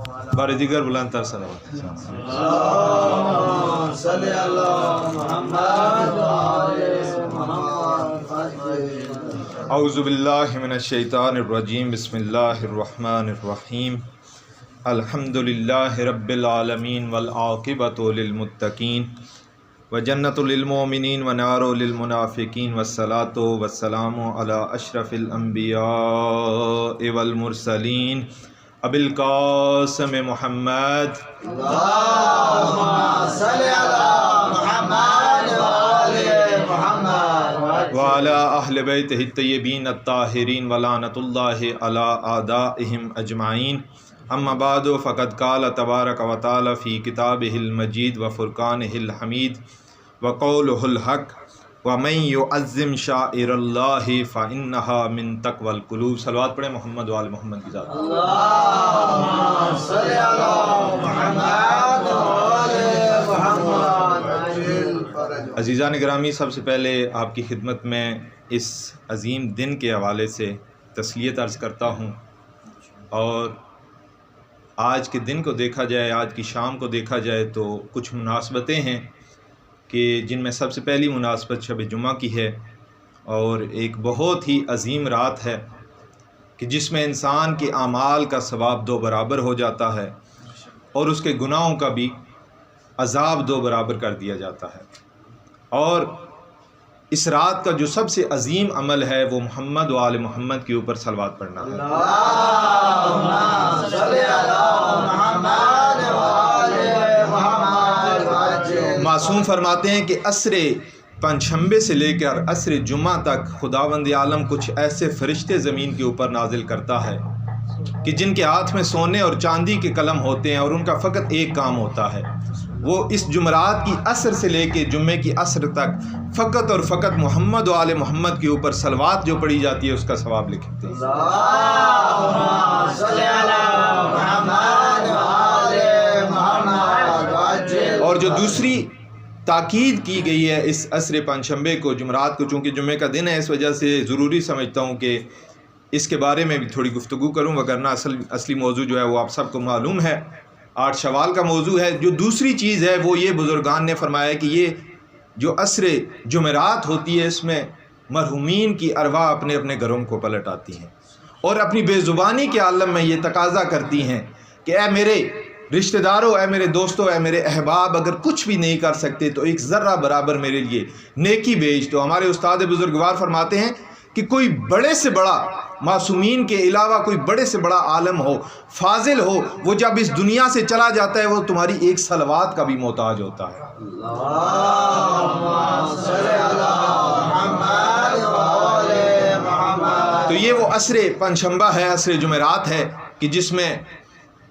بار دیگر بلند تر صلوات۔ صلی اللہ محمد و آل محمد۔ اعوذ باللہ من الشیطان الرجیم، بسم اللہ الرحمن الرحیم، الحمد للہ رب العالمین والعاقبۃ للمتقین وجنۃ للمؤمنین ونار للمنافقین والصلاۃ والسلام علی اشرف الانبیاء والمرسلین ابی القاسم محمد اللہم صلی علی محمد و آل محمد وعلی اہل بیتہ الطیبین الطاہرین ولعنۃ اللہ علی اعدائہم اجمعین، اما بعد فقد قال تبارک و تعالی فی کتابہ المجید وفرقانہ الحمید وقولہ الحق ومن یعظم شعائر اللہ فإنہا من تقوی القلوب۔ صلوات پڑھیں محمد و آل محمد کی ذات۔ اللہم صلی علی محمد و آل محمد۔ عزیزان گرامی، سب سے پہلے آپ کی خدمت میں اس عظیم دن کے حوالے سے تسلیت عرض کرتا ہوں، اور آج کے دن کو دیکھا جائے، آج کی شام کو دیکھا جائے تو کچھ مناسبتیں ہیں کہ جن میں سب سے پہلی مناسبت شب جمعہ کی ہے، اور ایک بہت ہی عظیم رات ہے کہ جس میں انسان کے اعمال کا ثواب 2 برابر ہو جاتا ہے اور اس کے گناہوں کا بھی عذاب 2 برابر کر دیا جاتا ہے۔ اور اس رات کا جو سب سے عظیم عمل ہے وہ محمد و آل محمد کے اوپر صلوات پڑھنا ہے۔ اللہم صلی علی محمد و آل محمد۔ معصوم فرماتے ہیں کہ عصر پنجشنبے سے لے کر عصر جمعہ تک خداوند عالم کچھ ایسے فرشتے زمین کے اوپر نازل کرتا ہے کہ جن کے ہاتھ میں سونے اور چاندی کے قلم ہوتے ہیں، اور ان کا فقط ایک کام ہوتا ہے، وہ اس جمعرات کی عصر سے لے کے جمعے کی عصر تک فقط اور فقط محمد و آل محمد کے اوپر صلوات جو پڑھی جاتی ہے اس کا ثواب لکھتے ہیں۔ اللہم صلی علی محمد و آل محمد۔ اور جو دوسری تاکید کی گئی ہے اس عصر پنجشنبے کو، جمعرات کو، چونکہ جمعے کا دن ہے اس وجہ سے ضروری سمجھتا ہوں کہ اس کے بارے میں بھی تھوڑی گفتگو کروں، وگرنہ اصلی موضوع جو ہے وہ آپ سب کو معلوم ہے، 8 شوال کا موضوع ہے۔ جو دوسری چیز ہے وہ یہ بزرگان نے فرمایا کہ یہ جو عصر جمعرات ہوتی ہے اس میں مرحومین کی ارواح اپنے اپنے گھروں کو پلٹ آتی ہیں، اور اپنی بے زبانی کے عالم میں یہ تقاضا کرتی ہیں کہ اے میرے رشتہ داروں، اے میرے دوستوں، اے میرے احباب، اگر کچھ بھی نہیں کر سکتے تو ایک ذرہ برابر میرے لیے نیکی بھیج دو۔ ہمارے استاد بزرگوار فرماتے ہیں کہ کوئی بڑے سے بڑا، معصومین کے علاوہ کوئی بڑے سے بڑا عالم ہو، فاضل ہو، وہ جب اس دنیا سے چلا جاتا ہے وہ تمہاری ایک صلوات کا بھی محتاج ہوتا ہے۔ اللہم صلی علی محمد و آل محمد۔ تو یہ وہ عصر پنجشنبہ ہے، عصر جمعرات ہے کہ جس میں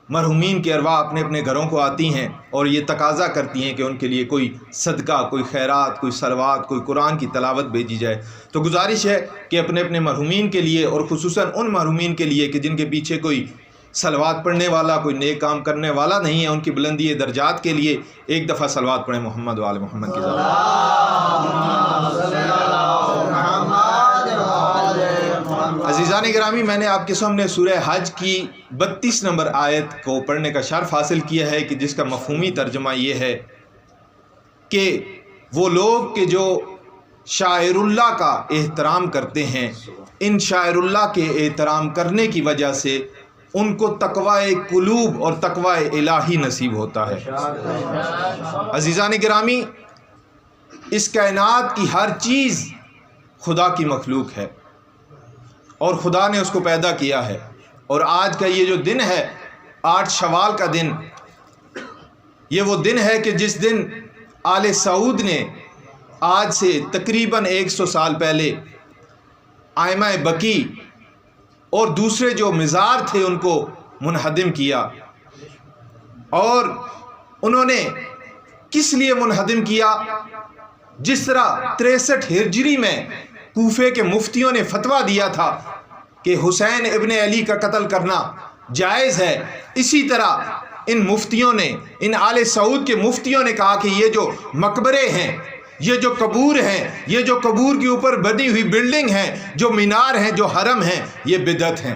مرحومین کی ارواح اپنے اپنے گھروں کو آتی ہیں اور یہ تقاضا کرتی ہیں کہ ان کے لیے کوئی صدقہ، کوئی خیرات، کوئی صلوات، کوئی قرآن کی تلاوت بھیجی جائے۔ تو گزارش ہے کہ اپنے اپنے مرحومین کے لیے، اور خصوصاً ان مرحومین کے لیے کہ جن کے پیچھے کوئی صلوات پڑھنے والا، کوئی نیک کام کرنے والا نہیں ہے، ان کی بلندی درجات کے لیے ایک دفعہ صلوات پڑھیں محمد و آل محمد کی ذات۔ عزیزان گرامی، میں نے آپ کے سامنے سورہ حج کی 32 نمبر آیت کو پڑھنے کا شرف حاصل کیا ہے کہ جس کا مفہومی ترجمہ یہ ہے کہ وہ لوگ کہ جو شاعر اللہ کا احترام کرتے ہیں، ان شاعر اللہ کے احترام کرنے کی وجہ سے ان کو تقوی قلوب اور تقوی الہی نصیب ہوتا ہے۔ عزیزان گرامی، اس کائنات کی ہر چیز خدا کی مخلوق ہے اور خدا نے اس کو پیدا کیا ہے، اور آج کا یہ جو دن ہے 8 شوال کا دن، یہ وہ دن ہے کہ جس دن آل سعود نے آج سے تقریباً 100 سال پہلے ائمہ بقی اور دوسرے جو مزار تھے ان کو منہدم کیا۔ اور انہوں نے کس لیے منہدم کیا؟ جس طرح 63 ہجری میں کوفے کے مفتیوں نے فتویٰ دیا تھا کہ حسین ابن علی کا قتل کرنا جائز ہے، اسی طرح ان مفتیوں نے، ان آل سعود کے مفتیوں نے کہا کہ یہ جو مقبرے ہیں، یہ جو قبور ہیں، یہ جو قبور کے اوپر بنی ہوئی بلڈنگ ہیں، جو مینار ہیں، جو حرم ہیں، یہ بدعت ہیں۔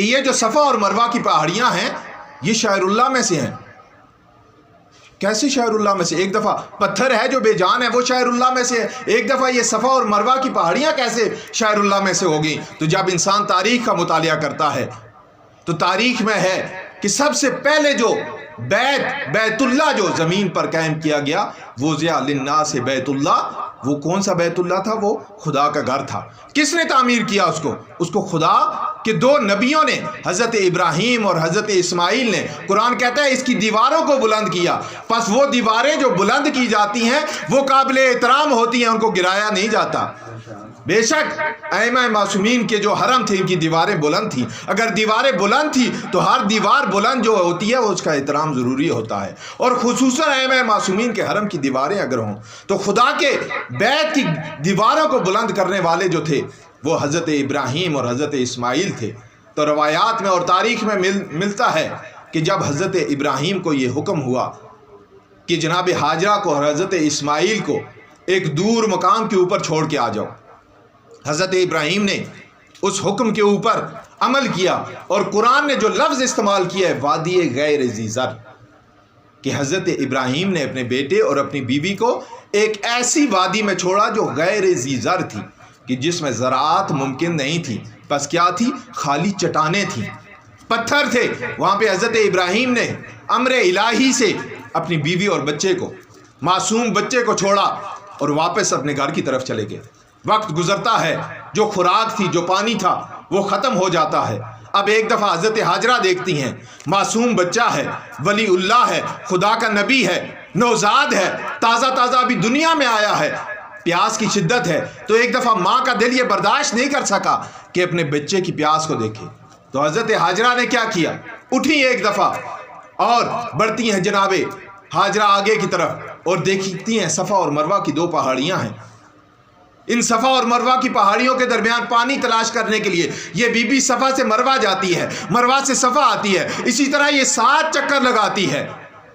کہ یہ جو صفا اور مروہ کی پہاڑیاں ہیں یہ شاعر اللہ میں سے ہیں۔ کیسے شاعر اللہ میں سے؟ ایک دفعہ پتھر ہے جو بے جان ہے وہ شاعر اللہ میں سے ہے، ایک دفعہ یہ صفا اور مروہ کی پہاڑیاں کیسے شاعر اللہ میں سے ہوگی؟ تو جب انسان تاریخ کا مطالعہ کرتا ہے تو تاریخ میں ہے کہ سب سے پہلے جو بیت اللہ جو زمین پر قائم کیا گیا، وضع للناس بیت اللہ، وہ کون سا بیت اللہ تھا؟ وہ خدا کا گھر تھا۔ کس نے تعمیر کیا اس کو خدا کہ دو نبیوں نے، حضرت ابراہیم اور حضرت اسماعیل نے، قرآن کہتا ہے اس کی دیواروں کو بلند کیا۔ پس وہ دیواریں جو بلند کی جاتی ہیں وہ قابل احترام ہوتی ہیں، ان کو گرایا نہیں جاتا۔ بے شک ائمہ معصومین کے جو حرم تھے ان کی دیواریں بلند تھیں، اگر دیواریں بلند تھی تو ہر دیوار بلند جو ہوتی ہے اس کا احترام ضروری ہوتا ہے، اور خصوصاً ائمہ معصومین کے حرم کی دیواریں اگر ہوں تو خدا کے بیت کی دیواروں کو بلند کرنے والے جو تھے وہ حضرت ابراہیم اور حضرت اسماعیل تھے۔ تو روایات میں اور تاریخ میں ملتا ہے کہ جب حضرت ابراہیم کو یہ حکم ہوا کہ جناب ہاجرہ کو اور حضرت اسماعیل کو ایک دور مقام کے اوپر چھوڑ کے آ جاؤ، حضرت ابراہیم نے اس حکم کے اوپر عمل کیا، اور قرآن نے جو لفظ استعمال کیا ہے وادی غیر ذی زر، کہ حضرت ابراہیم نے اپنے بیٹے اور اپنی بیوی کو ایک ایسی وادی میں چھوڑا جو غیر ذی زر تھی، کہ جس میں زراعت ممکن نہیں تھی، بس کیا تھی؟ خالی چٹانیں تھیں، پتھر تھے۔ وہاں پہ حضرت ابراہیم نے امر الہی سے اپنی بیوی اور بچے کو، معصوم بچے کو چھوڑا اور واپس اپنے گھر کی طرف چلے گئے۔ وقت گزرتا ہے، جو خوراک تھی، جو پانی تھا وہ ختم ہو جاتا ہے۔ اب ایک دفعہ حضرت ہاجرہ دیکھتی ہیں، معصوم بچہ ہے، ولی اللہ ہے، خدا کا نبی ہے، نوزاد ہے، تازہ ابھی دنیا میں آیا ہے، پیاس کی شدت ہے، تو ایک دفعہ ماں کا دل یہ برداشت نہیں کر سکا کہ اپنے بچے کی پیاس کو دیکھے، تو حضرت ہاجرہ نے کیا کیا؟ اٹھی ایک دفعہ اور بڑھتی ہیں جناب ہاجرہ آگے کی طرف، اور دیکھتی ہیں صفا اور مروہ کی دو پہاڑیاں ہیں۔ ان صفا اور مروہ کی پہاڑیوں کے درمیان پانی تلاش کرنے کے لیے یہ بی بی صفا سے مروہ جاتی ہے، مروہ سے صفا آتی ہے، اسی طرح یہ 7 چکر لگاتی ہے،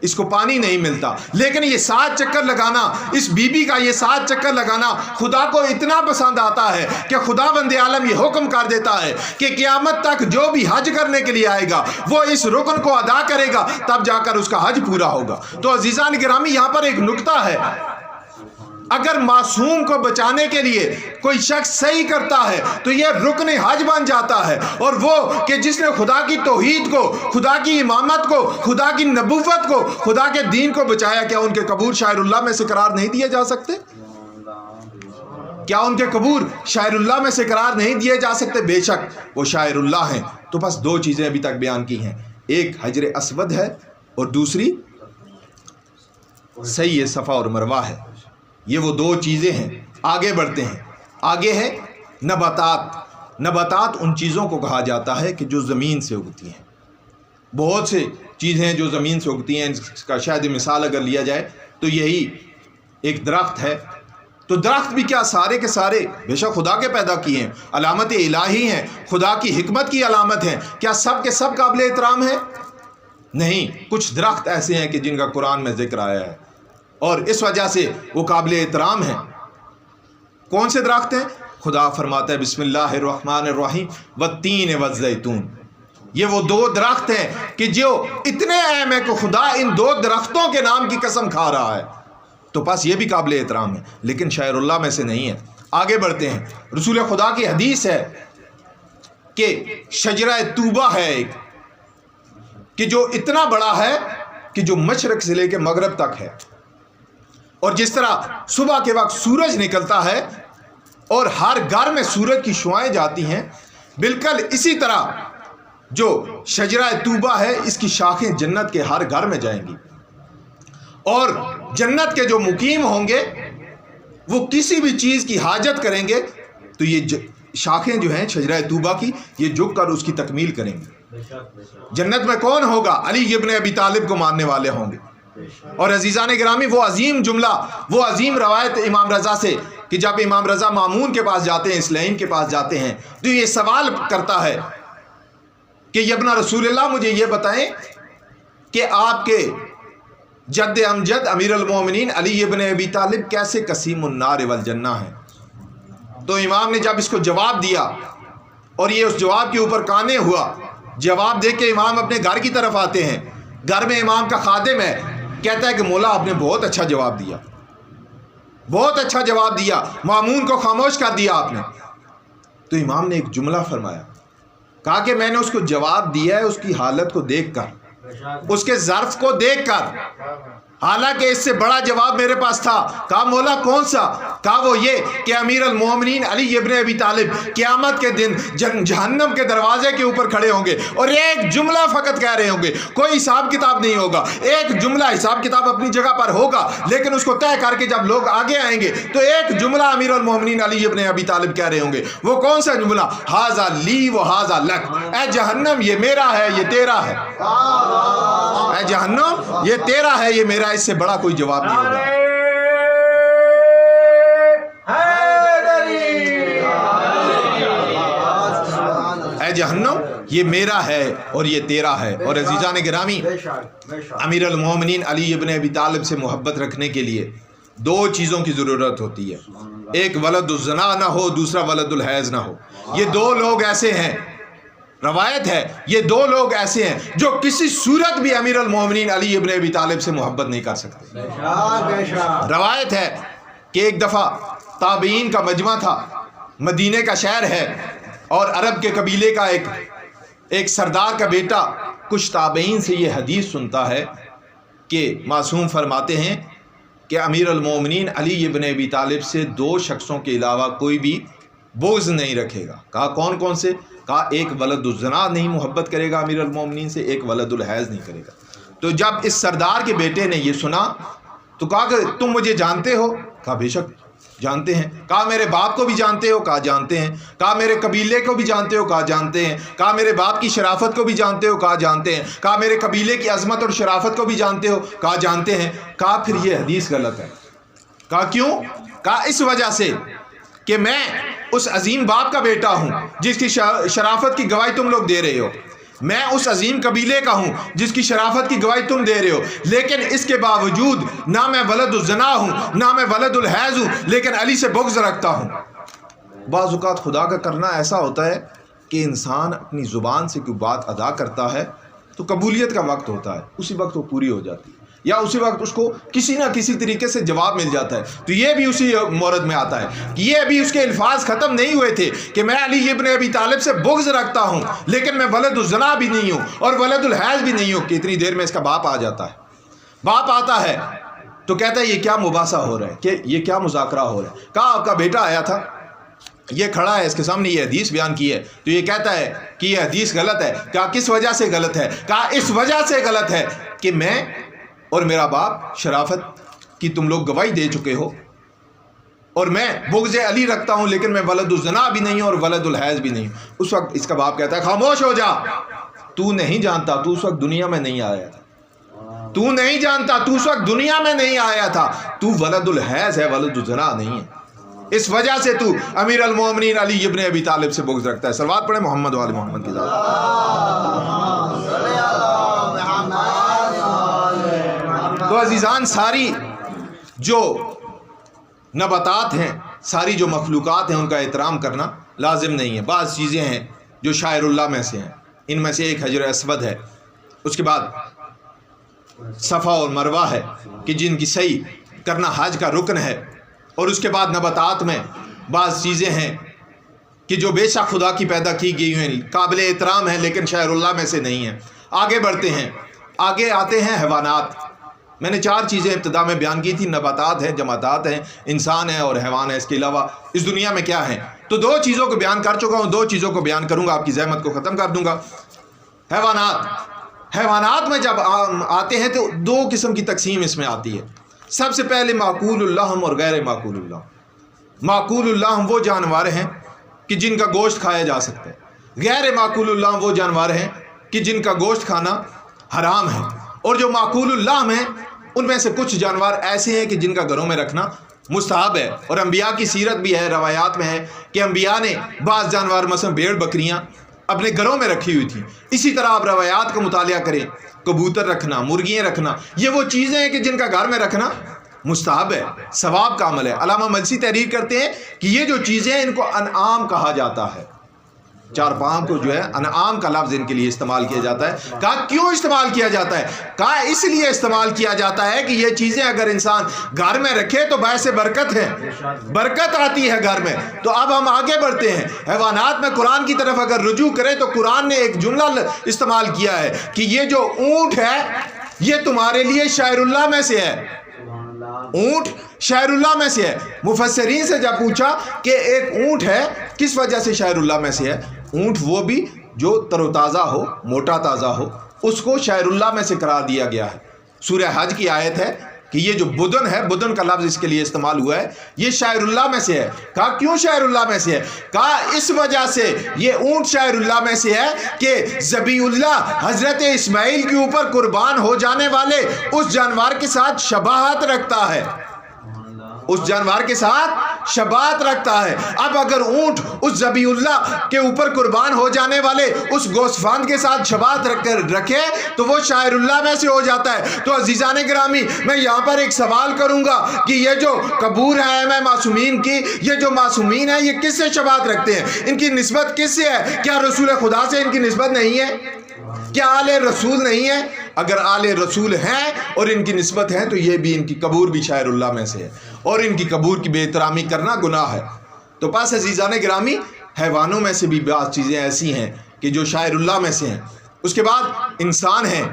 اس کو پانی نہیں ملتا، لیکن یہ 7 چکر لگانا، اس بی بی کا یہ 7 چکر لگانا خدا کو اتنا پسند آتا ہے کہ خدا بند عالم یہ حکم کر دیتا ہے کہ قیامت تک جو بھی حج کرنے کے لیے آئے گا وہ اس رکن کو ادا کرے گا، تب جا کر اس کا حج پورا ہوگا۔ تو عزیزان گرامی، یہاں پر ایک نکتہ ہے، اگر معصوم کو بچانے کے لیے کوئی شخص صحیح کرتا ہے تو یہ رکن حج بن جاتا ہے، اور وہ کہ جس نے خدا کی توحید کو، خدا کی امامت کو، خدا کی نبوت کو، خدا کے دین کو بچایا، کیا ان کے قبور شاعر اللہ میں سے قرار نہیں دیے جا سکتے؟ کیا ان کے قبور شاعر اللہ میں سے قرار نہیں دیے جا سکتے؟ بے شک وہ شاعر اللہ ہیں۔ تو بس 2 چیزیں ابھی تک بیان کی ہیں، ایک حجر اسود ہے اور دوسری صحیح صفا اور مروہ ہے۔ یہ وہ 2 چیزیں ہیں۔ آگے بڑھتے ہیں، آگے ہے نباتات۔ نباتات ان چیزوں کو کہا جاتا ہے کہ جو زمین سے اگتی ہیں۔ بہت سے چیزیں جو زمین سے اگتی ہیں، اس کا شاید مثال اگر لیا جائے تو یہی ایک درخت ہے، تو درخت بھی کیا سارے کے سارے بے شک خدا کے پیدا کیے ہیں، علامت الہی ہیں، خدا کی حکمت کی علامت ہیں، کیا سب کے سب قابل احترام ہیں؟ نہیں، کچھ درخت ایسے ہیں کہ جن کا قرآن میں ذکر آیا ہے اور اس وجہ سے وہ قابل احترام ہیں۔ کون سے درخت ہیں؟ خدا فرماتا ہے بسم اللہ الرحمن الرحیم والتین والزیتون، یہ وہ 2 درخت ہیں کہ جو اتنے اہم ہیں کہ خدا ان 2 درختوں کے نام کی قسم کھا رہا ہے، تو پس یہ بھی قابل احترام ہے، لیکن شاعر اللہ میں سے نہیں ہے۔ آگے بڑھتے ہیں، رسول خدا کی حدیث ہے کہ شجرہ توبہ ہے ایک، کہ جو اتنا بڑا ہے کہ جو مشرق سے لے کے مغرب تک ہے، اور جس طرح صبح کے وقت سورج نکلتا ہے اور ہر گھر میں سورج کی شعائیں جاتی ہیں، بالکل اسی طرح جو شجرہ توبہ ہے اس کی شاخیں جنت کے ہر گھر میں جائیں گی، اور جنت کے جو مقیم ہوں گے وہ کسی بھی چیز کی حاجت کریں گے تو یہ شاخیں جو ہیں شجرہ طوبہ کی یہ جھک کر اس کی تکمیل کریں گے۔ جنت میں کون ہوگا؟ علی ابن ابی طالب کو ماننے والے ہوں گے۔ اور عزیزان گرامی، وہ عظیم جملہ، وہ عظیم روایت امام رضا سے کہ جب امام رضا مامون کے پاس جاتے ہیں، اسلام کے پاس جاتے ہیں، تو یہ سوال کرتا ہے کہ ابن رسول اللہ مجھے یہ بتائیں کہ آپ کے جد امجد امیر المومنین علی ابن ابی طالب کیسے قسیم النار والجنہ ہیں؟ تو امام نے جب اس کو جواب دیا اور یہ اس جواب کے اوپر قانے ہوا جواب دے کے امام اپنے گھر کی طرف آتے ہیں، گھر میں امام کا خادم ہے، کہتا ہے کہ مولا آپ نے بہت اچھا جواب دیا، بہت اچھا جواب دیا، مامون کو خاموش کر دیا آپ نے۔ تو امام نے ایک جملہ فرمایا، کہا کہ میں نے اس کو جواب دیا ہے اس کی حالت کو دیکھ کر، اس کے ظرف کو دیکھ کر، حالانکہ اس سے بڑا جواب میرے پاس تھا۔ کہا مولا کون سا؟ کہا وہ یہ کہ امیر المومنین علی ابن ابی طالب قیامت کے دن جہنم کے دروازے کے اوپر کھڑے ہوں گے اور ایک جملہ فقط کہہ رہے ہوں گے، کوئی حساب کتاب نہیں ہوگا، ایک جملہ، حساب کتاب اپنی جگہ پر ہوگا لیکن اس کو طے کر کے جب لوگ آگے آئیں گے تو ایک جملہ امیر المومنین علی ابن ابی طالب کہہ رہے ہوں گے۔ وہ کون سا جملہ؟ ھذا لی و ھذا لک، اے جہنم یہ میرا ہے یہ تیرا ہے، اے جہنم یہ تیرا ہے یہ میرا، اس سے بڑا کوئی جواب نہیں ہوگا۔ اے جہنم یہ میرا ہے اور یہ تیرا ہے۔ اور عزیزان گرامی، امیر المومنین علی ابن ابی طالب سے محبت رکھنے کے لیے دو چیزوں کی ضرورت ہوتی ہے، ایک ولد الزنا نہ ہو، دوسرا ولد الحیض نہ ہو۔ یہ دو لوگ ایسے ہیں، روایت ہے یہ دو لوگ ایسے ہیں جو کسی صورت بھی امیر المومنین علی ابن ابی طالب سے محبت نہیں کر سکتے۔ روایت ہے کہ ایک دفعہ تابعین کا مجمع تھا، مدینے کا شہر ہے اور عرب کے قبیلے کا ایک سردار کا بیٹا کچھ تابعین سے یہ حدیث سنتا ہے کہ معصوم فرماتے ہیں کہ امیر المومنین علی ابن ابی طالب سے دو شخصوں کے علاوہ کوئی بھی بغض نہیں رکھے گا۔ کہا کون کون سے؟ کہا ایک ولد الزنا نہیں محبت کرے گا امیر المومنین سے، ایک ولد الحیض نہیں کرے گا۔ تو جب اس سردار کے بیٹے نے یہ سنا تو کہا کہ تم مجھے جانتے ہو؟ کہا بے شک جانتے ہیں۔ کہا میرے باپ کو بھی جانتے ہو؟ کہا جانتے ہیں۔ کہا میرے قبیلے کو بھی جانتے ہو؟ کہا جانتے ہیں۔ کہا میرے باپ کی شرافت کو بھی جانتے ہو؟ کہا جانتے ہیں۔ کہا میرے قبیلے کی عظمت اور شرافت کو بھی جانتے ہو؟ کہا جانتے ہیں۔ کہا پھر یہ حدیث غلط ہے۔ کہا کیوں؟ کہا اس وجہ سے کہ میں اس عظیم باپ کا بیٹا ہوں جس کی شرافت کی گواہی تم لوگ دے رہے ہو، میں اس عظیم قبیلے کا ہوں جس کی شرافت کی گواہی تم دے رہے ہو، لیکن اس کے باوجود نہ میں ولد الزنا ہوں نہ میں ولد الحیض ہوں، لیکن علی سے بغض رکھتا ہوں۔ بعض اوقات خدا کا کرنا ایسا ہوتا ہے کہ انسان اپنی زبان سے کوئی بات ادا کرتا ہے تو قبولیت کا وقت ہوتا ہے، اسی وقت وہ پوری ہو جاتی ہے یا اسی وقت اس کو کسی نہ کسی طریقے سے جواب مل جاتا ہے۔ تو یہ بھی اسی مورد میں آتا ہے، یہ بھی اس کے الفاظ ختم نہیں ہوئے تھے کہ میں علی ابن ابی طالب سے بغض رکھتا ہوں لیکن میں ولد الزنا بھی نہیں ہوں اور ولد الحیض بھی نہیں ہوں، کہ اتنی دیر میں اس کا باپ آ جاتا ہے۔ باپ آتا ہے تو کہتا ہے یہ کیا مباحثہ ہو رہا ہے، کہ یہ کیا مذاکرہ ہو رہا ہے؟ کہا آپ کا بیٹا آیا تھا، یہ کھڑا ہے، اس کے سامنے یہ حدیث بیان کی ہے تو یہ کہتا ہے کہ یہ حدیث غلط ہے۔ کہا کس وجہ سے غلط ہے؟ کہا اس وجہ سے غلط ہے کہ میں اور میرا باپ شرافت کی تم لوگ گواہی دے چکے ہو اور میں بغض علی رکھتا ہوں لیکن میں ولد الزنا بھی نہیں ہوں اور ولد الحیض بھی نہیں ہوں۔ اس وقت اس کا باپ کہتا ہے خاموش ہو جا، تو نہیں جانتا، تو اس وقت دنیا میں نہیں آیا تھا، تو نہیں جانتا، تو اس وقت دنیا میں نہیں آیا تھا، تو ولد الحیض ہے، ولد الزنا نہیں ہے، اس وجہ سے تو امیر المومنین علی ابن ابی طالب سے بغض رکھتا ہے۔ صلوات پڑھیں محمد و آل محمد کی ذات۔ تو عزیزان، ساری جو نباتات ہیں، ساری جو مخلوقات ہیں، ان کا احترام کرنا لازم نہیں ہے۔ بعض چیزیں ہیں جو شاعر اللہ میں سے ہیں، ان میں سے ایک حجر اسود ہے، اس کے بعد صفا اور مروہ ہے کہ جن کی صحیح کرنا حج کا رکن ہے، اور اس کے بعد نباتات میں بعض چیزیں ہیں کہ جو بے شک خدا کی پیدا کی گئی ہیں، قابل احترام ہیں لیکن شاعر اللہ میں سے نہیں ہیں۔ آگے بڑھتے ہیں، آگے آتے ہیں حیوانات۔ میں نے 4 چیزیں ابتدا میں بیان کی تھی، نباتات ہیں، جمادات ہیں، انسان ہے اور حیوان ہے۔ اس کے علاوہ اس دنیا میں کیا ہیں؟ تو 2 چیزوں کو بیان کر چکا ہوں، 2 چیزوں کو بیان کروں گا، آپ کی زحمت کو ختم کر دوں گا۔ حیوانات میں جب آتے ہیں تو 2 قسم کی تقسیم اس میں آتی ہے۔ سب سے پہلے معقول اللحم اور غیر معقول اللحم۔ معقول اللحم وہ جانور ہیں کہ جن کا گوشت کھایا جا سکتا ہے، غیر معقول اللحم وہ جانور ہیں کہ جن کا گوشت کھانا حرام ہے۔ اور جو معقول اللحم ہیں ان میں سے کچھ جانور ایسے ہیں کہ جن کا گھروں میں رکھنا مستحب ہے، اور انبیاء کی سیرت بھی ہے، روایات میں ہے کہ انبیاء نے بعض جانور مثلا بھیڑ بکریاں اپنے گھروں میں رکھی ہوئی تھیں۔ اسی طرح آپ روایات کا مطالعہ کریں، کبوتر رکھنا، مرغیاں رکھنا، یہ وہ چیزیں ہیں کہ جن کا گھر میں رکھنا مستحب ہے، ثواب کا عمل ہے۔ علامہ مجلسی تحریر کرتے ہیں کہ یہ جو چیزیں ہیں ان کو انعام کہا جاتا ہے، چار پاؤں کو جو ہے انعام کا لفظ ان کے لیے استعمال کیا جاتا ہے. کہا کیوں استعمال کیا جاتا ہے؟ کہا اس لیے استعمال کیا جاتا ہے کہ یہ چیزیں اگر انسان گھر میں رکھے تو باعث برکت ہے، برکت آتی ہے گھر میں. تو اب ہم آگے بڑھتے ہیں، حیوانات میں قرآن کی طرف اگر رجوع کریں تو قرآن نے ایک جملہ استعمال کیا ہے کہ یہ جو اونٹ ہے یہ تمہارے لیے شاعر اللہ میں سے ہے. اونٹ شاعر اللہ میں سے ہے. مفسرین سے جب پوچھا کہ ایک اونٹ ہے کس وجہ سے شاعر اللہ میں سے ہے؟ اونٹ وہ بھی جو تر و تازہ ہو، موٹا تازہ ہو، اس کو شاعر اللہ میں سے قرار دیا گیا ہے. سورہ حج کی آیت ہے کہ یہ جو بدن ہے، بدن کا لفظ اس کے لیے استعمال ہوا ہے، یہ شاعر اللہ میں سے ہے. کہا کیوں شاعر اللہ میں سے ہے؟ کہا اس وجہ سے یہ اونٹ شاعر اللہ میں سے ہے کہ ذبیح اللہ حضرت اسماعیل کے اوپر قربان ہو جانے والے اس جانور کے ساتھ شباہت رکھتا ہے، اس جانور کے ساتھ شباہت رکھتا ہے. اب اگر اونٹ اس ذبیح اللہ کے اوپر قربان ہو جانے والے اس گوسفند کے ساتھ شباہت رکھے تو وہ شاعر اللہ میں سے ہو جاتا ہے. تو عزیزان گرامی، میں یہاں پر ایک سوال کروں گا کہ یہ جو قبور ہے ائمہ معصومین کی، یہ جو معصومین ہیں یہ کس سے شباہت رکھتے ہیں؟ ان کی نسبت کس سے ہے؟ کیا رسول خدا سے ان کی نسبت نہیں ہے؟ کیا آل رسول نہیں ہے؟ اگر آل رسول ہیں اور ان کی نسبت ہے تو یہ بھی ان کی قبور بھی شاعر اللہ میں سے ہے، اور ان کی قبور کی بے احترامی کرنا گناہ ہے. تو پاس عزیزان گرامی، حیوانوں میں سے بھی بعض چیزیں ایسی ہیں کہ جو شاعر اللہ میں سے ہیں. اس کے بعد انسان ہیں.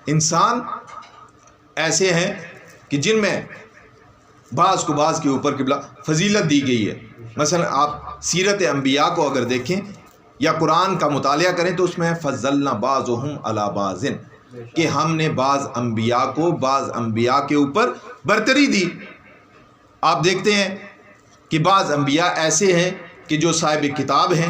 انسان ایسے ہیں کہ جن میں بعض کو بعض کے اوپر قبلہ فضیلت دی گئی ہے. مثلا آپ سیرت انبیاء کو اگر دیکھیں یا قرآن کا مطالعہ کریں تو اس میں فضلنا بعضهم علی بعض، کہ ہم نے بعض انبیاء کو بعض انبیاء کے اوپر برتری دی. آپ دیکھتے ہیں کہ بعض انبیاء ایسے ہیں کہ جو صاحب کتاب ہیں،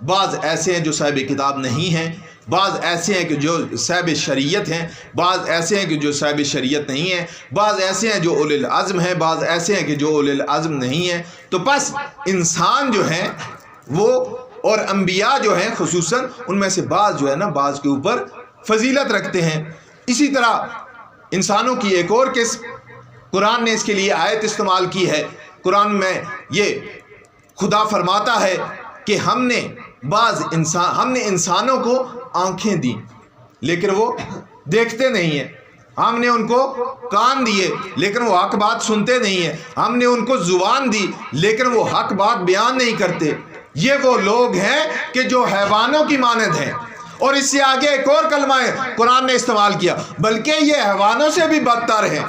بعض ایسے ہیں جو صاحب کتاب نہیں ہیں، بعض ایسے ہیں کہ جو صاحب شریعت ہیں، بعض ایسے ہیں کہ جو صاحب شریعت نہیں ہیں، بعض ایسے ہیں جو اولی العزم ہیں، بعض ایسے ہیں کہ جو اولی العزم نہیں ہیں. تو بس انسان جو ہیں وہ اور انبیاء جو ہیں خصوصاً ان میں سے بعض جو ہے نا بعض کے اوپر فضیلت رکھتے ہیں. اسی طرح انسانوں کی ایک اور قسم قرآن نے اس کے لیے آیت استعمال کی ہے. قرآن میں یہ خدا فرماتا ہے کہ ہم نے انسانوں کو آنکھیں دی لیکن وہ دیکھتے نہیں ہیں، ہم نے ان کو کان دیے لیکن وہ حق بات سنتے نہیں ہیں، ہم نے ان کو زبان دی لیکن وہ حق بات بیان نہیں کرتے. یہ وہ لوگ ہیں کہ جو حیوانوں کی مانند ہیں. اور اس سے آگے ایک اور کلمہ قرآن نے استعمال کیا، بلکہ یہ حیوانوں سے بھی بدتر ہیں.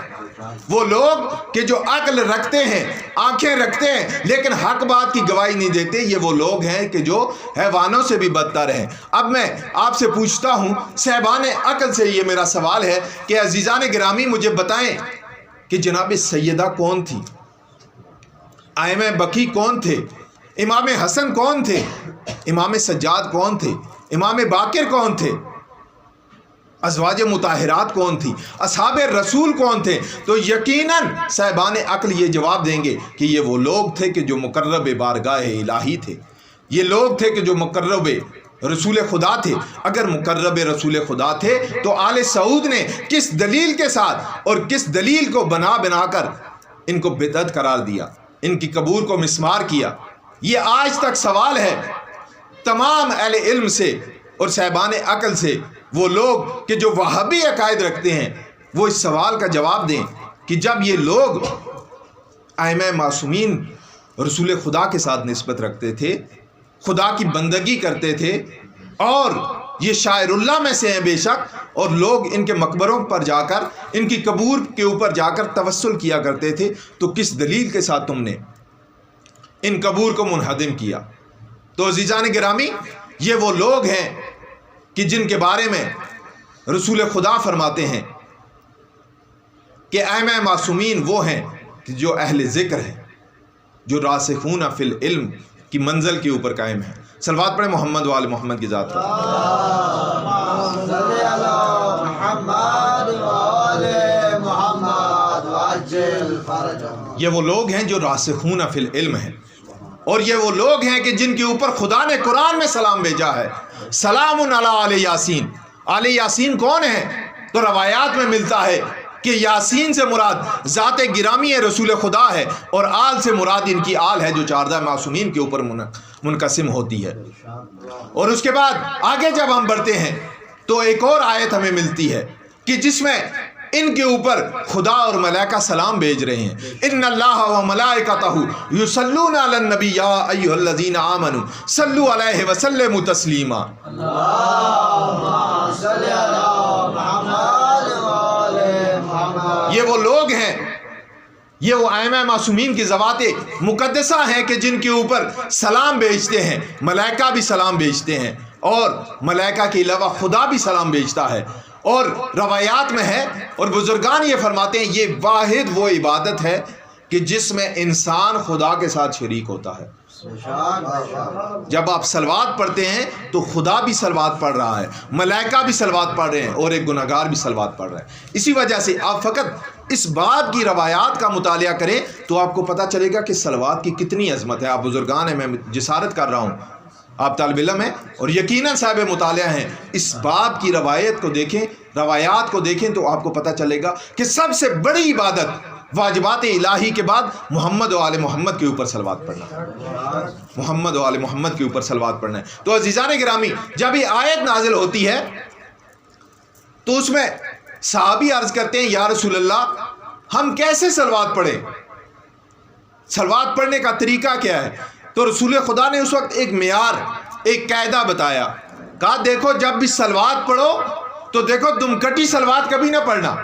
وہ لوگ کہ جو عقل رکھتے ہیں، آنکھیں رکھتے ہیں لیکن حق بات کی گواہی نہیں دیتے، یہ وہ لوگ ہیں کہ جو حیوانوں سے بھی بدتر ہیں. اب میں آپ سے پوچھتا ہوں صاحبان عقل سے، یہ میرا سوال ہے کہ عزیزان گرامی مجھے بتائیں کہ جناب سیدہ کون تھی؟ ائمہ بقی کون تھے؟ امام حسن کون تھے؟ امام سجاد کون تھے؟ امام باقر کون تھے؟ ازواج مطہرات کون تھی؟ اصحاب رسول کون تھے؟ تو یقیناً صاحبان عقل یہ جواب دیں گے کہ یہ وہ لوگ تھے کہ جو مقرب بارگاہ الہی تھے، یہ لوگ تھے کہ جو مقرب رسول خدا تھے. اگر مقرب رسول خدا تھے تو آل سعود نے کس دلیل کے ساتھ اور کس دلیل کو بنا کر ان کو بدعت قرار دیا، ان کی قبور کو مسمار کیا؟ یہ آج تک سوال ہے تمام اہل علم سے اور صاحبان عقل سے. وہ لوگ کہ جو وہابی عقائد رکھتے ہیں وہ اس سوال کا جواب دیں کہ جب یہ لوگ ائمہ معصومین رسول خدا کے ساتھ نسبت رکھتے تھے، خدا کی بندگی کرتے تھے، اور یہ شاعر اللہ میں سے ہیں بے شک، اور لوگ ان کے مقبروں پر جا کر ان کی قبور کے اوپر جا کر توسل کیا کرتے تھے، تو کس دلیل کے ساتھ تم نے ان قبور کو منہدم کیا؟ تو عزیزان گرامی، یہ وہ لوگ ہیں کہ جن کے بارے میں رسول خدا فرماتے ہیں کہ ائمہ معصومین وہ ہیں کہ جو اہل ذکر ہیں، جو راسخون فی العلم کی منزل کے اوپر قائم ہیں. صلوات پڑھیں محمد و آل محمد کی ذات پر. یہ وہ لوگ ہیں جو راسخون فی العلم ہیں، اور یہ وہ لوگ ہیں کہ جن کے اوپر خدا نے قرآن میں سلام بھیجا ہے. سلام علی آل یاسین. آل یاسین کون ہیں؟ تو روایات میں ملتا ہے کہ یاسین سے مراد ذات گرامی رسول خدا ہے اور آل سے مراد ان کی آل ہے جو 14 معصومین کے اوپر منقسم ہوتی ہے۔ اور اس کے بعد آگے جب ہم بڑھتے ہیں تو ایک اور آیت ہمیں ملتی ہے کہ جس میں ان کے اوپر خدا اور ملائکہ سلام بھیج رہے ہیں۔ ان اللہ و ملائکتہ یصلون علی النبی یا ایھا الذین آمنوا صلوا علیہ وسلموا تسلیما۔ یہ وہ لوگ ہیں، یہ وہ ائمہ معصومین کی ذوات مقدسہ ہیں کہ جن کے اوپر سلام بھیجتے ہیں، ملائکہ بھی سلام بھیجتے ہیں اور ملائکہ کے علاوہ خدا بھی سلام بھیجتا ہے۔ اور روایات میں ہے اور بزرگان یہ فرماتے ہیں یہ واحد وہ عبادت ہے کہ جس میں انسان خدا کے ساتھ شریک ہوتا ہے۔ جب آپ صلوات پڑھتے ہیں تو خدا بھی صلوات پڑھ رہا ہے، ملائکہ بھی صلوات پڑھ رہے ہیں اور ایک گناہگار بھی صلوات پڑھ رہا ہے۔ اسی وجہ سے آپ فقط اس بات کی روایات کا مطالعہ کریں تو آپ کو پتہ چلے گا کہ صلوات کی کتنی عظمت ہے۔ آپ بزرگان ہیں، میں جسارت کر رہا ہوں، آپ طالب علم ہیں اور یقیناً صاحب مطالعہ ہیں، اس باب کی روایت کو دیکھیں، روایات کو دیکھیں تو آپ کو پتہ چلے گا کہ سب سے بڑی عبادت واجبات الہی کے بعد محمد و آل محمد کے اوپر صلوات پڑھنا ہے، محمد و آل محمد کے اوپر صلوات پڑھنا ہے۔ تو عزیزان گرامی، جب یہ آیت نازل ہوتی ہے تو اس میں صحابی عرض کرتے ہیں یا رسول اللہ ہم کیسے صلوات پڑھیں، صلوات پڑھنے کا طریقہ کیا ہے؟ تو رسول خدا نے اس وقت ایک معیار، ایک قاعدہ بتایا، کہا دیکھو جب بھی صلوات پڑھو تو دیکھو دم کٹی صلوات کبھی نہ پڑھنا۔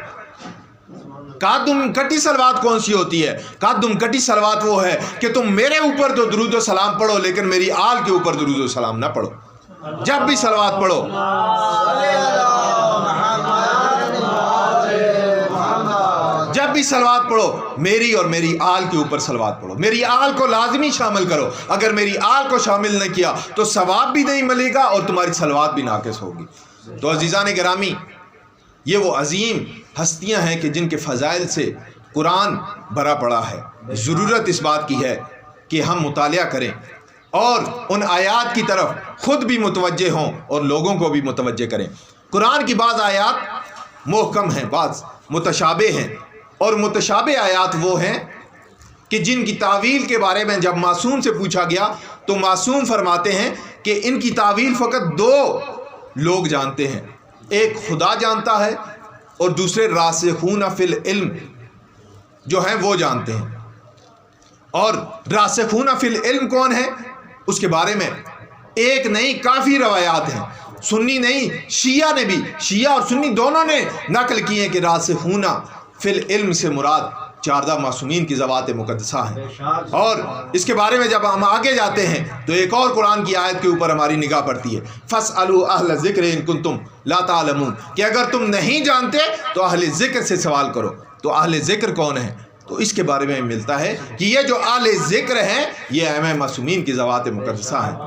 کہا دم کٹی صلوات کون سی ہوتی ہے؟ کہا دم کٹی صلوات وہ ہے کہ تم میرے اوپر تو درود و سلام پڑھو لیکن میری آل کے اوپر درود و سلام نہ پڑھو۔ جب بھی صلوات پڑھو جب بھی صلوات پڑھو میری اور میری آل کے اوپر صلوات پڑھو، میری آل کو لازمی شامل کرو۔ اگر میری آل کو شامل نہ کیا تو ثواب بھی نہیں ملے گا اور تمہاری صلوات بھی ناقص ہوگی۔ تو عزیزان گرامی، یہ وہ عظیم ہستیاں ہیں کہ جن کے فضائل سے قرآن بھرا پڑا ہے۔ ضرورت اس بات کی ہے کہ ہم مطالعہ کریں اور ان آیات کی طرف خود بھی متوجہ ہوں اور لوگوں کو بھی متوجہ کریں۔ قرآن کی بعض آیات محکم ہیں، بعض متشابہ ہیں، اور متشابہ آیات وہ ہیں کہ جن کی تعویل کے بارے میں جب معصوم سے پوچھا گیا تو معصوم فرماتے ہیں کہ ان کی تعویل فقط 2 لوگ جانتے ہیں، ایک خدا جانتا ہے اور دوسرے راسخون فی العلم جو ہیں وہ جانتے ہیں۔ اور راسخون فی العلم کون ہے اس کے بارے میں ایک نہیں کافی روایات ہیں، سنی نہیں شیعہ نے بھی، شیعہ اور سنی دونوں نے نقل کی ہیں کہ راسخون فی العلم سے مراد 14 معصومین کی ذوات مقدسہ ہیں۔ اور اس کے بارے میں جب ہم آگے جاتے ہیں تو ایک اور قرآن کی آیت کے اوپر ہماری نگاہ پڑتی ہے، فَاسْأَلُوا أَهْلَ الذِّكْرِ إِن كُنتُمْ لَا تَعْلَمُونَ، کہ اگر تم نہیں جانتے تو اہل ذکر سے سوال کرو۔ تو اہل ذکر کون ہیں؟ تو اس کے بارے میں ملتا ہے کہ یہ جو اہل ذکر ہیں یہ ائمہ معصومین کی ذوات مقدسہ ہیں۔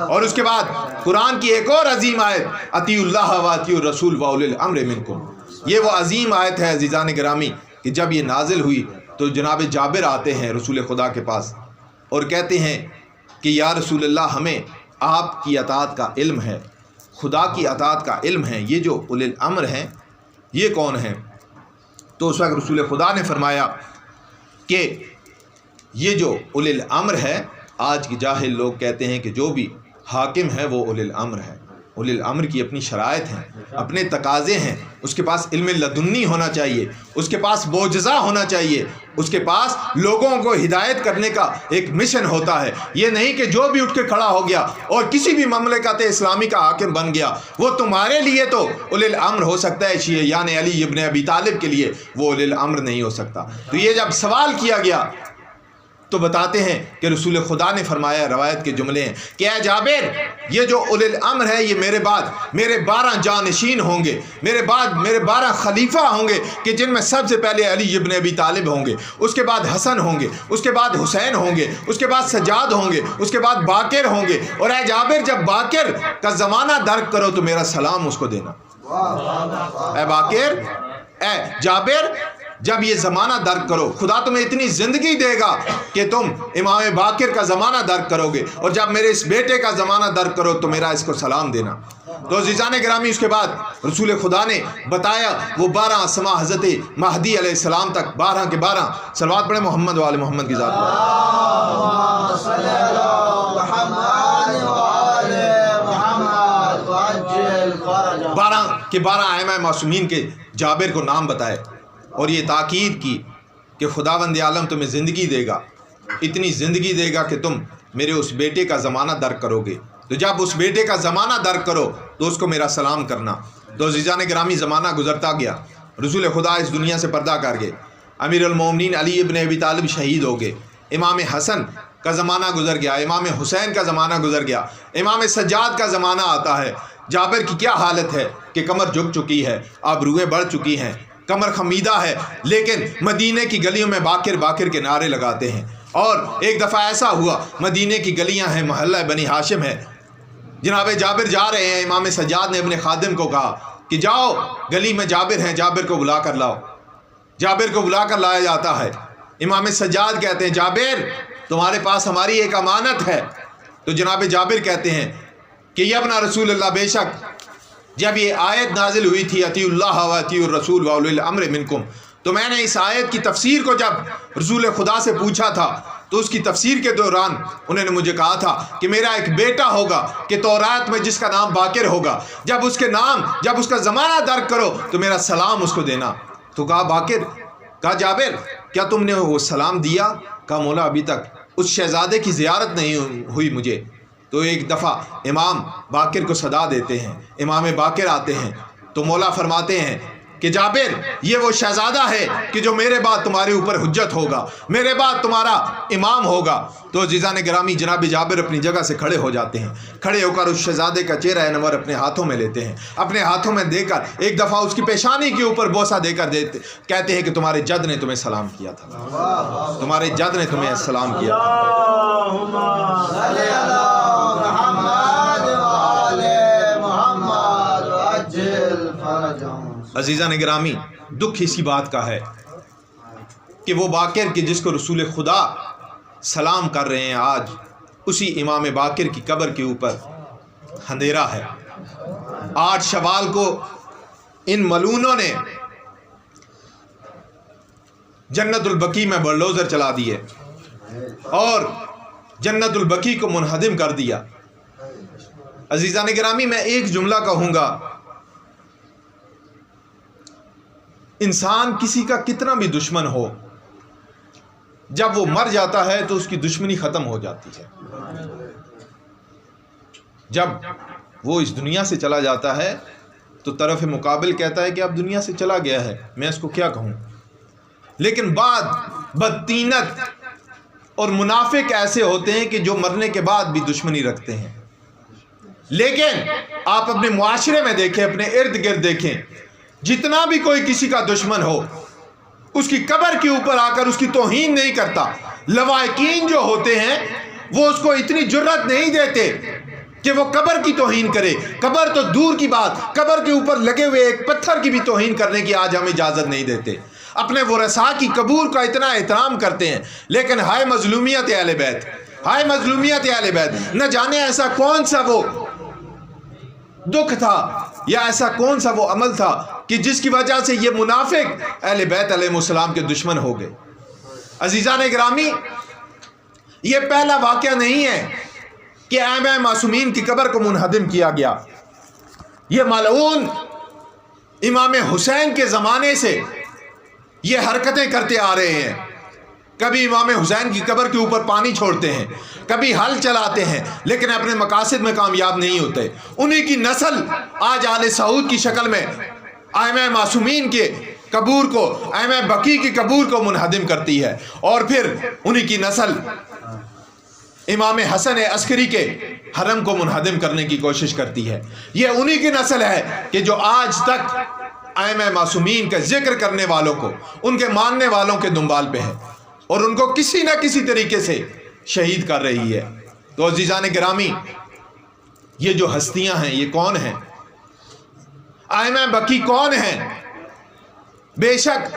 اور اس کے بعد قرآن کی ایک اور عظیم آیت، اطیعوا اللہ واطیعوا الرسول واولی الامر منکم، یہ وہ عظیم آیت ہے عزیزان گرامی کہ جب یہ نازل ہوئی تو جناب جابر آتے ہیں رسول خدا کے پاس اور کہتے ہیں کہ یا رسول اللہ ہمیں آپ کی اطاعت کا علم ہے، خدا کی اطاعت کا علم ہے، یہ جو اولی الامر ہیں یہ کون ہیں؟ تو اس وقت رسول خدا نے فرمایا کہ یہ جو اولی الامر ہے، آج کی جاہل لوگ کہتے ہیں کہ جو بھی حاکم ہے وہ اولی الامر ہے۔ اولی الامر کی اپنی شرائط ہیں، اپنے تقاضے ہیں، اس کے پاس علم لدنی ہونا چاہیے، اس کے پاس معجزہ ہونا چاہیے، اس کے پاس لوگوں کو ہدایت کرنے کا ایک مشن ہوتا ہے۔ یہ نہیں کہ جو بھی اٹھ کے کھڑا ہو گیا اور کسی بھی مملکت اسلامی کا حاکم بن گیا وہ تمہارے لیے تو اولی الامر ہو سکتا ہے، شیعیان علی ابن ابی طالب کے لیے وہ اولی الامر نہیں ہو سکتا۔ تو یہ جب سوال کیا گیا تو بتاتے ہیں کہ رسول خدا نے فرمایا، روایت کے جملے ہیں کہ اے جابر یہ جو اولی الامر ہے یہ میرے بعد میرے 12 جانشین ہوں گے، میرے بعد میرے 12 خلیفہ ہوں گے کہ جن میں سب سے پہلے علی ابن ابی طالب ہوں گے، اس کے بعد حسن ہوں گے، اس کے بعد حسین ہوں گے، اس کے بعد سجاد ہوں گے، اس کے بعد باقر ہوں گے۔ اور اے جابر جب باقر کا زمانہ درک کرو تو میرا سلام اس کو دینا۔ اے باقر، اے جابر جب یہ زمانہ درک کرو، خدا تمہیں اتنی زندگی دے گا کہ تم امام باقر کا زمانہ درک کرو گے، اور جب میرے اس بیٹے کا زمانہ درک کرو تو میرا اس کو سلام دینا۔ تو عزیزان گرامی، اس کے بعد رسول خدا نے بتایا وہ 12 اسما حضرت مہدی علیہ السلام تک، 12 کے 12 صلوات پڑھیں محمد وآل محمد کی ذات پر۔ 12 کے 12 ائمہ معصومین کے جابر کو نام بتائے، اور یہ تاکید کی کہ خداوند عالم تمہیں زندگی دے گا، اتنی زندگی دے گا کہ تم میرے اس بیٹے کا زمانہ درک کرو گے، تو جب اس بیٹے کا زمانہ درک کرو تو اس کو میرا سلام کرنا۔ تو عزیزان گرامی، زمانہ گزرتا گیا، رسول خدا اس دنیا سے پردہ کر گئے، امیر المومنین علی ابن ابی طالب شہید ہو گئے، امام حسن کا زمانہ گزر گیا، امام حسین کا زمانہ گزر گیا، امام سجاد کا زمانہ آتا ہے۔ جابر کی کیا حالت ہے کہ کمر جھک چکی ہے، آبروئیں بڑھ چکی ہیں، کمر خمیدہ ہے، لیکن مدینے کی گلیوں میں باقر باقر کے نعرے لگاتے ہیں۔ اور ایک دفعہ ایسا ہوا، مدینے کی گلیاں ہیں، محلہ بنی ہاشم ہے، جناب جابر جا رہے ہیں، امام سجاد نے اپنے خادم کو کہا کہ جاؤ گلی میں جابر ہیں، جابر کو بلا کر لاؤ۔ جابر کو بلا کر لایا جاتا ہے، امام سجاد کہتے ہیں جابر تمہارے پاس ہماری ایک امانت ہے۔ تو جناب جابر کہتے ہیں کہ یا ابن رسول اللہ، بے شک جب یہ آیت نازل ہوئی تھی اطیعوا اللہ و اطیعوا الرسول واولی الامر منکم، تو میں نے اس آیت کی تفسیر کو جب رسول خدا سے پوچھا تھا تو اس کی تفسیر کے دوران انہوں نے مجھے کہا تھا کہ میرا ایک بیٹا ہوگا کہ تورات میں جس کا نام باقر ہوگا، جب اس کا زمانہ درک کرو تو میرا سلام اس کو دینا۔ تو کہا باقر، کہا جابر کیا تم نے وہ سلام دیا؟ کہا مولا ابھی تک اس شہزادے کی زیارت نہیں ہوئی مجھے۔ تو ایک دفعہ امام باقر کو صدا دیتے ہیں، امام باقر آتے ہیں، تو مولا فرماتے ہیں کہ جابر یہ وہ شہزادہ ہے کہ جو میرے بعد تمہارے اوپر حجت ہوگا، میرے بعد تمہارا امام ہوگا۔ تو عزیزان گرامی، جناب جابر اپنی جگہ سے کھڑے ہو جاتے ہیں، کھڑے ہو کر اس شہزادے کا چہرہ انور اپنے ہاتھوں میں لیتے ہیں، اپنے ہاتھوں میں دے کر ایک دفعہ اس کی پیشانی کے اوپر بوسہ دے کر کہتے ہیں کہ تمہارے جد نے تمہیں سلام کیا تھا، تمہارے جد نے تمہیں سلام کیا تھا۔ عزیزان گرامی، دکھ اسی بات کا ہے کہ وہ باقر کہ جس کو رسول خدا سلام کر رہے ہیں، آج اسی امام باقر کی قبر کے اوپر اندھیرا ہے۔ 8 شوال کو ان ملونوں نے جنت البقیع میں بلڈوزر چلا دیے اور جنت البقیع کو منہدم کر دیا۔ عزیزان گرامی، میں ایک جملہ کہوں گا، انسان کسی کا کتنا بھی دشمن ہو، جب وہ مر جاتا ہے تو اس کی دشمنی ختم ہو جاتی ہے۔ جب وہ اس دنیا سے چلا جاتا ہے تو طرف مقابل کہتا ہے کہ اب دنیا سے چلا گیا ہے، میں اس کو کیا کہوں۔ لیکن بعد بدتینت اور منافق ایسے ہوتے ہیں کہ جو مرنے کے بعد بھی دشمنی رکھتے ہیں۔ لیکن آپ اپنے معاشرے میں دیکھیں، اپنے ارد گرد دیکھیں، جتنا بھی کوئی کسی کا دشمن ہو، اس کی قبر کے اوپر آ کر اس کی توہین نہیں کرتا۔ لوائقین جو ہوتے ہیں وہ اس کو اتنی جرت نہیں دیتے کہ وہ قبر کی توہین کرے۔ قبر تو دور کی بات، قبر کے اوپر لگے ہوئے ایک پتھر کی بھی توہین کرنے کی آج ہم اجازت نہیں دیتے۔ اپنے ورثاء کی قبور کا اتنا احترام کرتے ہیں، لیکن ہائے مظلومیت اہل بیت، ہائے مظلومیت اہل بیت، نہ جانے ایسا کون سا وہ دکھ تھا یا ایسا کون سا وہ عمل تھا کہ جس کی وجہ سے یہ منافق اہل بیت علیہ السلام کے دشمن ہو گئے۔ عزیزان گرامی، یہ پہلا واقعہ نہیں ہے کہ ائمہ معصومین کی قبر کو منہدم کیا گیا۔ یہ ملعون امام حسین کے زمانے سے یہ حرکتیں کرتے آ رہے ہیں۔ کبھی امام حسین کی قبر کے اوپر پانی چھوڑتے ہیں، کبھی ہل چلاتے ہیں، لیکن اپنے مقاصد میں کامیاب نہیں ہوتے۔ انہی کی نسل آج آل سعود کی شکل میں ائمہ معصومین کے قبور کو، ائمہ بقیع کی قبور کو منہدم کرتی ہے، اور پھر انہی کی نسل امام حسن عسکری کے حرم کو منہدم کرنے کی کوشش کرتی ہے۔ یہ انہی کی نسل ہے کہ جو آج تک ائمہ معصومین کا ذکر کرنے والوں کو، ان کے ماننے والوں کے دنبال پہ ہے اور ان کو کسی نہ کسی طریقے سے شہید کر رہی ہے۔ تو عزیزان گرامی، یہ جو ہستیاں ہیں یہ کون ہیں؟ ائمہ بقیع کون ہیں؟ بے شک